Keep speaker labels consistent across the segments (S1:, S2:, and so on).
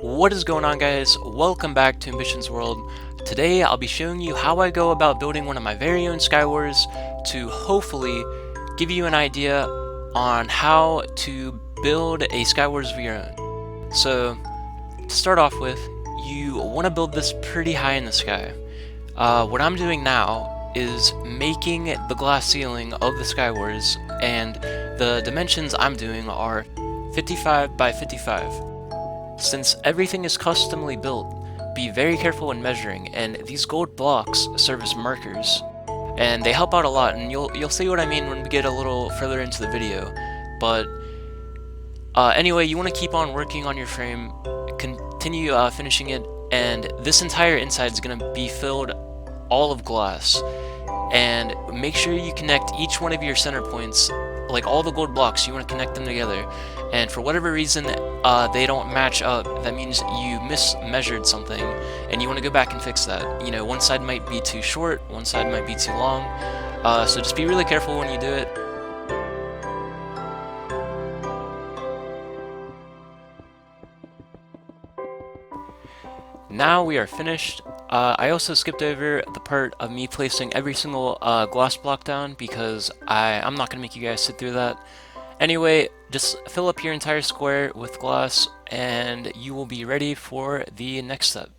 S1: What is going on, guys? Welcome back to Ambitions World. Today I'll be showing you how I go about building one of my very own SKYWARS to hopefully give you an idea on how to build a SKYWARS of your own. So to start off with, you want to build this pretty high in the sky. What I'm doing now is making the glass ceiling of the SKYWARS, and the dimensions I'm doing are 55 by 55. Since everything is customly built, be very careful when measuring, and these gold blocks serve as markers. And they help out a lot, and you'll see what I mean when we get a little further into the video. But anyway, you want to keep on working on your frame, continue finishing it, and this entire inside is going to be filled all of glass. And make sure you connect each one of your center points, like all the gold blocks, you want to connect them together. And for whatever reason they don't match up, that means you mismeasured something, and you want to go back and fix that. You know, one side might be too short, one side might be too long, so just be really careful when you do it. Now we are finished. I also skipped over the part of me placing every single glass block down because I'm not going to make you guys sit through that. Anyway, just fill up your entire square with glass and you will be ready for the next step.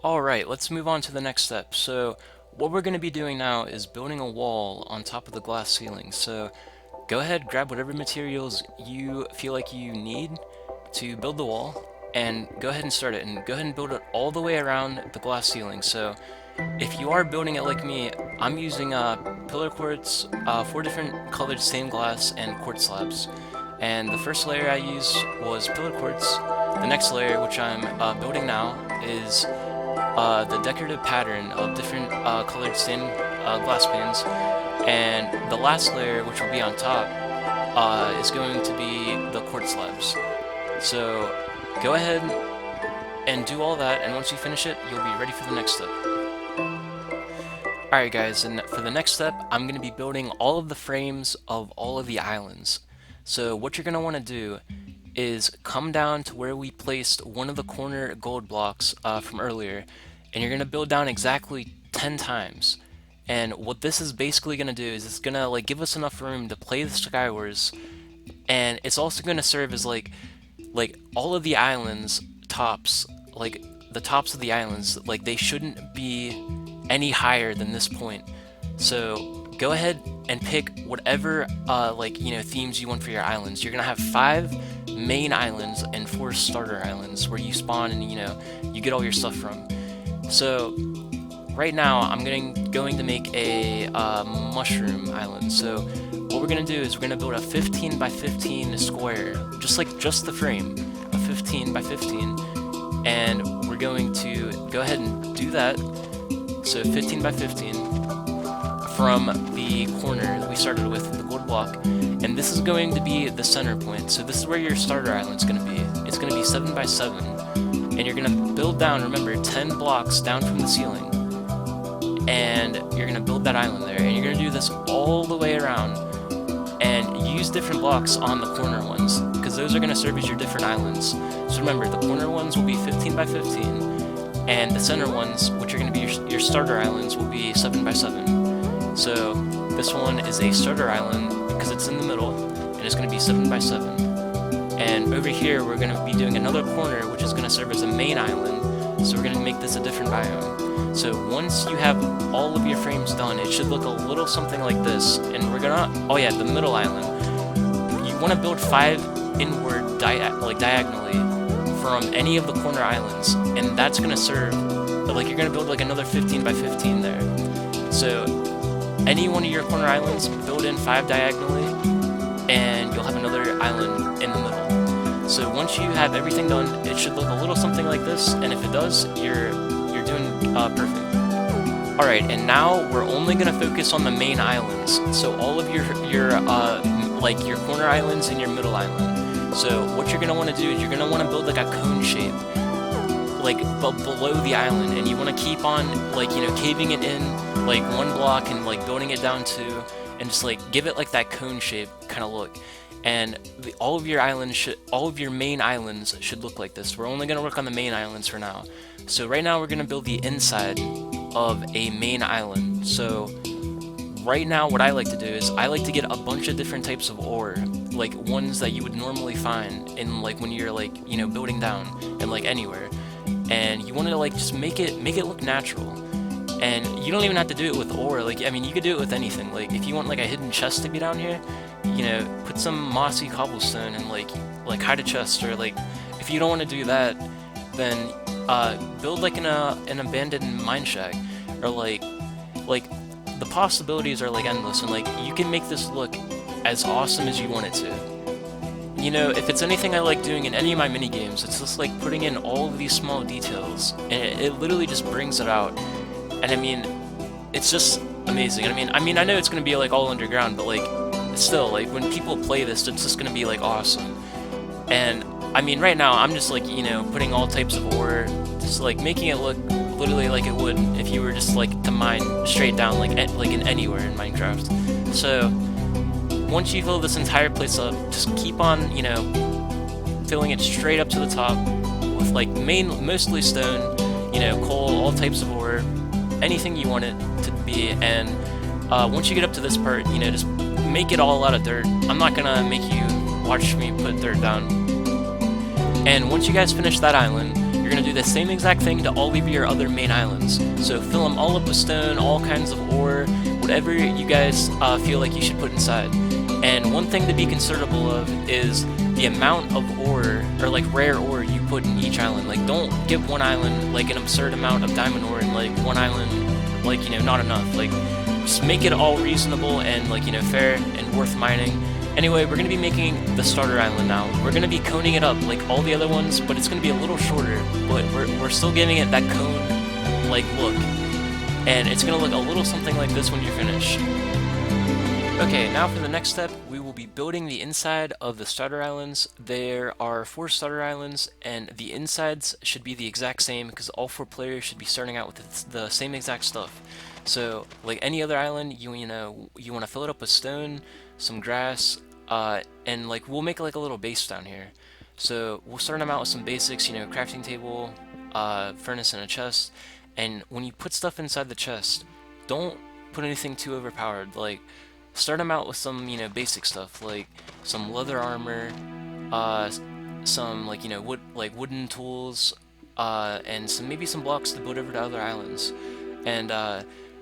S1: Alright, let's move on to the next step. So what we're going to be doing now is building a wall on top of the glass ceiling. So go ahead, grab whatever materials you feel like you need to build the wall, and go ahead and start it, and go ahead and build it all the way around the glass ceiling. So if you are building it like me, I'm using pillar quartz, 4 different colored stained glass, and quartz slabs. And the first layer I used was pillar quartz. The next layer, which I'm building now, is the decorative pattern of different colored stained glass panes. And the last layer, which will be on top, is going to be the quartz slabs. So go ahead and do all that, and once you finish it, you'll be ready for the next step. Alright guys, and for the next step, I'm going to be building all of the frames of all of the islands. So what you're going to want to do is come down to where we placed one of the corner gold blocks from earlier, and you're going to build down exactly 10 times. And what this is basically going to do is it's going to give us enough room to play the SKYWARS, and it's also going to serve as like all of the islands tops, like the tops of the islands, like they shouldn't be any higher than this point. So go ahead and pick whatever themes you want for your islands. You're gonna have 5 main islands and 4 starter islands where you spawn and you get all your stuff from. So right now I'm going to make a mushroom island. So what we're going to do is we're going to build a 15 by 15 square, just the frame, a 15 by 15, and we're going to go ahead and do that. So 15 by 15 from the corner that we started with the gold block, and this is going to be the center point. So this is where your starter island's going to be. It's going to be 7 by 7, and you're going to build down, remember, 10 blocks down from the ceiling, and you're going to build that island there, and you're going to do this all the way around, and use different blocks on the corner ones, because those are going to serve as your different islands. So remember, the corner ones will be 15 by 15, and the center ones, which are going to be your starter islands, will be 7 by 7. So this one is a starter island because it's in the middle, and it's going to be 7 by 7. And over here, we're going to be doing another corner, which is going to serve as a main island, so we're going to make this a different biome. So once you have all of your frames done, it should look a little something like this, and we're gonna, the middle island. You want to build 5 inward diagonally from any of the corner islands, and that's gonna serve, you're gonna build another 15 by 15 there. So any one of your corner islands, build in 5 diagonally, and you'll have another island in the middle. So once you have everything done, it should look a little something like this, and if it does, you're doing perfect. Alright, and now we're only going to focus on the main islands. So all of your corner islands and your middle island. So what you're going to want to do is you're going to want to build a cone shape, below the island, and you want to keep on caving it in 1 block and building it down 2, and just give it that cone shape kind of look. and all of your main islands should look like this. We're only going to work on the main islands for now. So right now we're going to build the inside of a main island. So right now what I like to do is I like to get a bunch of different types of ore, like ones that you would normally find in like when you're like, you know, building down and like anywhere. And you want to like just make it look natural. And you don't even have to do it with ore. Like, I mean, you could do it with anything. Like, if you want like a hidden chest to be down here, you know, put some mossy cobblestone and like hide a chest. Or like, if you don't want to do that, then build like an abandoned mine shack. Or like the possibilities are like endless, and like you can make this look as awesome as you want it to. You know, if it's anything I like doing in any of my mini games, it's just like putting in all of these small details, and it literally just brings it out. And I mean, it's just amazing. I mean, I know it's gonna be like all underground, but like, still, like when people play this, it's just gonna be like awesome. And I mean, right now, I'm just like, you know, putting all types of ore, just like making it look literally like it would if you were just like to mine straight down, like in anywhere in Minecraft. So once you fill this entire place up, just keep on, you know, filling it straight up to the top with like mostly stone, you know, coal, all types of ore, anything you want it to be. And once you get up to this part, you know, just make it all out of dirt. I'm not gonna make you watch me put dirt down. And once you guys finish that island, you're gonna do the same exact thing to all of your other main islands. So fill them all up with stone, all kinds of ore, whatever you guys feel like you should put inside. And one thing to be considerable of is the amount of ore, or like rare ore, you put in each island. Like, don't give one island like an absurd amount of diamond ore and like one island like, you know, not enough. Like, just make it all reasonable and like, you know, fair and worth mining. Anyway, we're going to be making the starter island now. We're going to be coning it up like all the other ones, but it's going to be a little shorter, but we're still giving it that cone like look. And it's going to look a little something like this when you're finished. Okay, now for the next step, we will be building the inside of the starter islands. There are 4 starter islands, and the insides should be the exact same because all 4 players should be starting out with the same exact stuff. So, like any other island, you want to fill it up with stone, some grass, and like we'll make like a little base down here. So we'll start them out with some basics, you know, crafting table, furnace, and a chest. And when you put stuff inside the chest, don't put anything too overpowered. Like, start them out with some, you know, basic stuff like some leather armor, some like, you know, wooden tools, and maybe some blocks to build over to other islands. And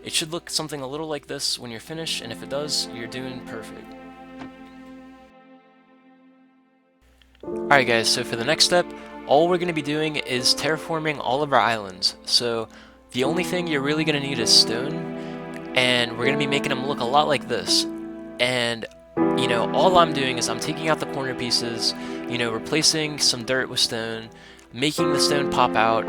S1: it should look something a little like this when you're finished, and if it does, you're doing perfect. Alright guys, so for the next step, all we're going to be doing is terraforming all of our islands. So the only thing you're really going to need is stone, and we're going to be making them look a lot like this. And, you know, all I'm doing is I'm taking out the corner pieces, you know, replacing some dirt with stone, making the stone pop out,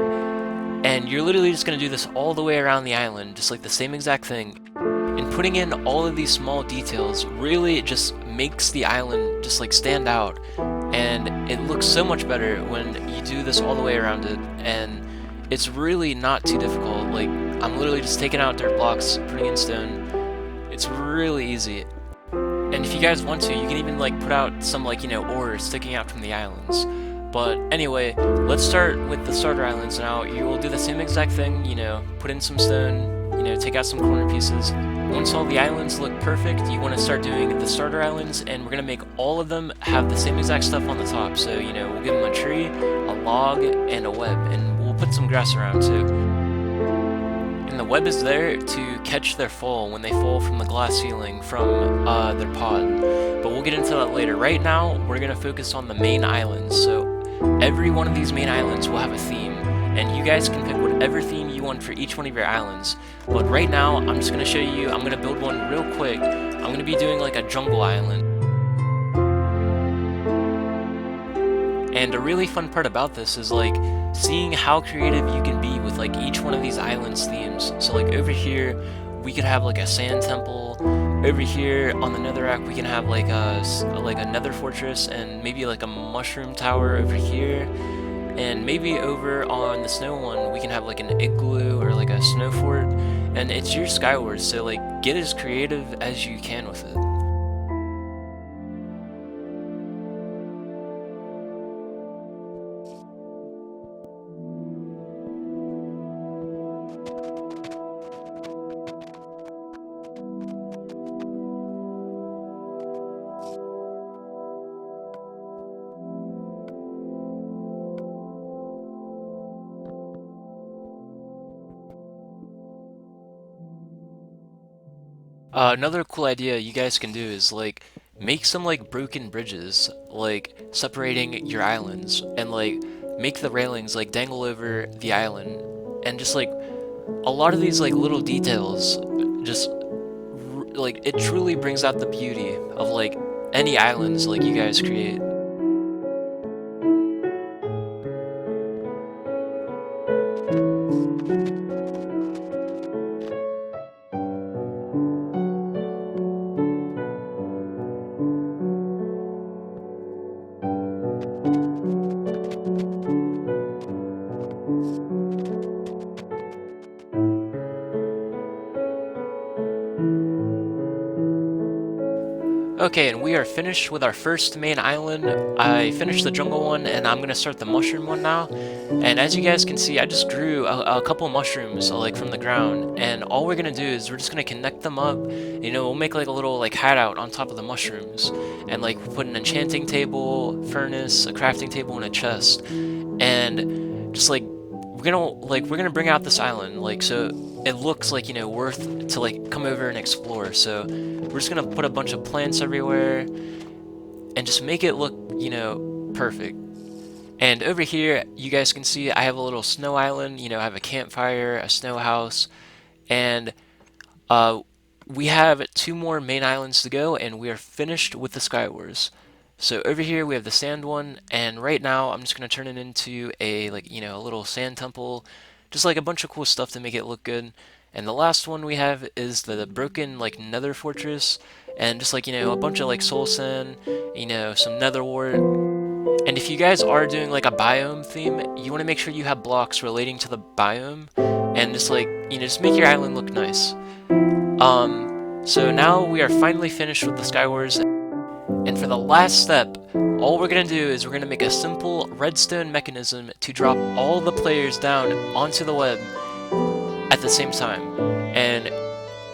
S1: and you're literally just going to do this all the way around the island, just like the same exact thing. And putting in all of these small details really just makes the island just like stand out, and it looks so much better when you do this all the way around it. And it's really not too difficult. Like, I'm literally just taking out dirt blocks, putting in stone. It's really easy. And if you guys want to, you can even like put out some like, you know, ore sticking out from the islands. But anyway, let's start with the starter islands now. You will do the same exact thing, you know, put in some stone, you know, take out some corner pieces. Once all the islands look perfect, you want to start doing the starter islands, and we're going to make all of them have the same exact stuff on the top. So, you know, we'll give them a tree, a log, and a web, and we'll put some grass around too. And the web is there to catch their fall when they fall from the glass ceiling from their pod. But we'll get into that later. Right now, we're going to focus on the main islands. So every one of these main islands will have a theme, and you guys can pick whatever theme you want for each one of your islands. But right now, I'm just going to show you, I'm going to build one real quick. I'm going to be doing like a jungle island. And a really fun part about this is like seeing how creative you can be with like each one of these islands themes. So like over here, we could have like a sand temple. Over here on the netherrack, we can have like a nether fortress, and maybe like a mushroom tower over here. And maybe over on the snow one, we can have like an igloo or like a snow fort. And it's your SKYWARS, so like get as creative as you can with it. Another cool idea you guys can do is like make some like broken bridges, like separating your islands, and like make the railings like dangle over the island, and just like a lot of these like little details, just like it truly brings out the beauty of like any islands like you guys create. Okay, and we are finished with our first main island. I finished the jungle one, and I'm gonna start the mushroom one now. And as you guys can see, I just grew a couple mushrooms like from the ground, and all we're gonna do is we're just gonna connect them up. You know, we'll make like a little like hideout on top of the mushrooms, and like we'll put an enchanting table, furnace, a crafting table, and a chest, and just like we're gonna bring out this island like so it looks like, you know, worth to like come over and explore. So we're just gonna put a bunch of plants everywhere and just make it look, you know, perfect. And over here, you guys can see I have a little snow island. You know, I have a campfire, a snow house, and uh, we have two more main islands to go, and we are finished with the SKYWARS. So over here we have the sand one, and right now I'm just gonna turn it into a like, you know, a little sand temple, just like a bunch of cool stuff to make it look good. And the last one we have is the broken like nether fortress, and just like, you know, a bunch of like soul sand, you know, some nether wart. And if you guys are doing like a biome theme, you want to make sure you have blocks relating to the biome, and just like, you know, just make your island look nice. So now we are finally finished with the SKYWARS, and for the last step, all we're gonna do is we're gonna make a simple redstone mechanism to drop all the players down onto the web at the same time. And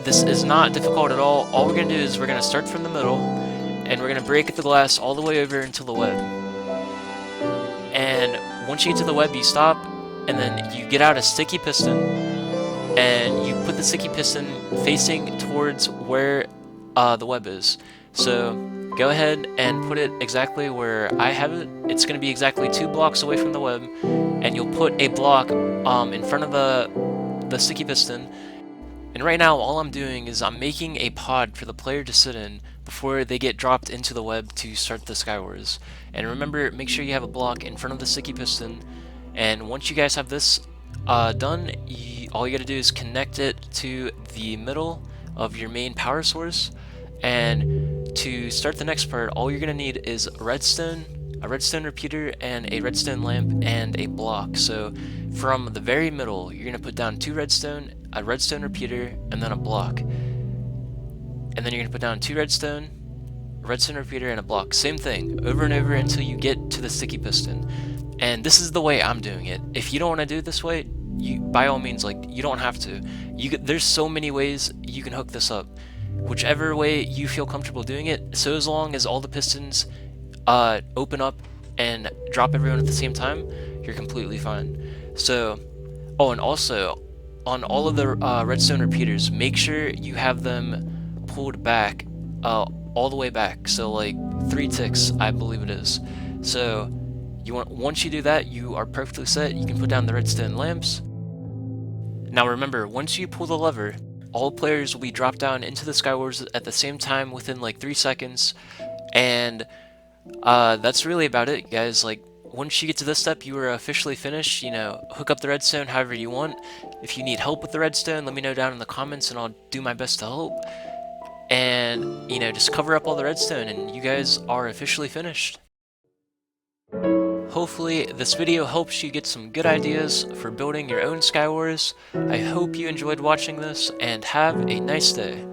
S1: this is not difficult at all. All we're gonna do is we're gonna start from the middle, and we're gonna break the glass all the way over until the web. And once you get to the web, you stop, and then you get out a sticky piston, and you put the sticky piston facing towards where the web is. So go ahead and put it exactly where I have it. It's going to be exactly 2 blocks away from the web, and you'll put a block in front of the sticky piston. And right now, all I'm doing is I'm making a pod for the player to sit in before they get dropped into the web to start the SKYWARS. And remember, make sure you have a block in front of the sticky piston. And once you guys have this done, all you gotta do is connect it to the middle of your main power source. And to start the next part, all you're gonna need is redstone, a redstone repeater, and a redstone lamp, and a block. So from the very middle, you're gonna put down 2 redstone, a redstone repeater, and then a block. And then you're gonna put down 2 redstone, a redstone repeater, and a block. Same thing, over and over until you get to the sticky piston. And this is the way I'm doing it. If you don't want to do it this way, you by all means, like, you don't have to. There's so many ways you can hook this up. Whichever way you feel comfortable doing it, so as long as all the pistons open up and drop everyone at the same time, you're completely fine. So, oh, and also, on all of the redstone repeaters, make sure you have them pulled back, all the way back, so like 3 ticks, I believe it is. So, once you do that, you are perfectly set. You can put down the redstone lamps. Now remember, once you pull the lever, all players will be dropped down into the SKYWARS at the same time within like 3 seconds, and that's really about it, guys. Like, once you get to this step, you are officially finished. You know, hook up the redstone however you want. If you need help with the redstone, let me know down in the comments, and I'll do my best to help. And, you know, just cover up all the redstone, and you guys are officially finished. Hopefully, this video helps you get some good ideas for building your own SKYWARS. I hope you enjoyed watching this, and have a nice day.